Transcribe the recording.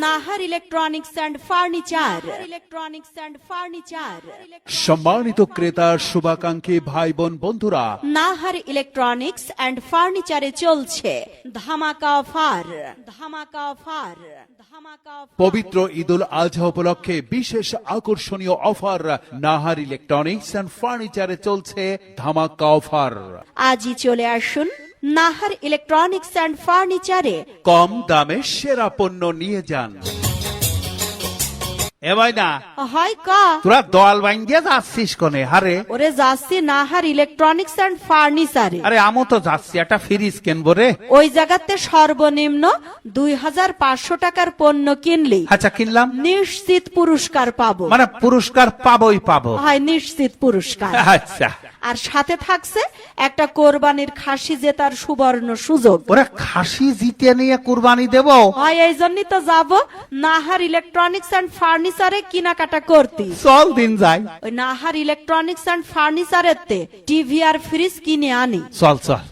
Nahar electronics and furniture. সম্মানিত ক্রেতা শুভাকাঙ্ক্ষী ভাই বোন বন্ধুরা, নাহার ইলেকট্রনিক্স অ্যান্ড ফার্নিচারে চলছে ধামাকা অফার। পবিত্র ঈদুল আজহা উপলক্ষে বিশেষ আকর্ষণীয় অফার। নাহার ইলেকট্রনিক্স অ্যান্ড ফার্নিচারে চলছে ধামাকা অফার। আজই চলে আসুন নাহার ইলেকট্রনিক্স অ্যান্ড ফার্নিচারে। কম দামে সেরা পণ্য নিয়ে যান। এ ভাই না হয় কা তোরা দল বাইঙ্গে যাচ্ছিস কোনে? হারে ওরে যাচ্ছি নাহার ইলেকট্রনিক্স অ্যান্ড ফার্নিচারে। আরে আমও তো যাচ্ছি, একটা ফ্রিজ কিনবো রে। ওই জায়গাতে সর্বনিম্ন 2500 টাকার পণ্য কিনলে আচ্ছা কিনলাম, নিশ্চিত পুরস্কার পাবো। মানে পুরস্কার পাবোই পাবো। হয় নিশ্চিত পুরস্কার। আচ্ছা, আর সাথে থাকছে একটা কোরবানির খাসি জেতার সুবর্ণ সুযোগ। ওরা খাসি জিতে নিয়ে কুরবানি দেবো? হয় এই জন্যই তো যাবো নাহার ইলেকট্রনিক্স অ্যান্ড ফার্নিচারে কেনাকাটা করতে। চল দিন যাই। ওই নাহার ইলেকট্রনিক্স অ্যান্ড ফার্নিচারের টিভি আর ফ্রিজ কিনে আনি। চল চল।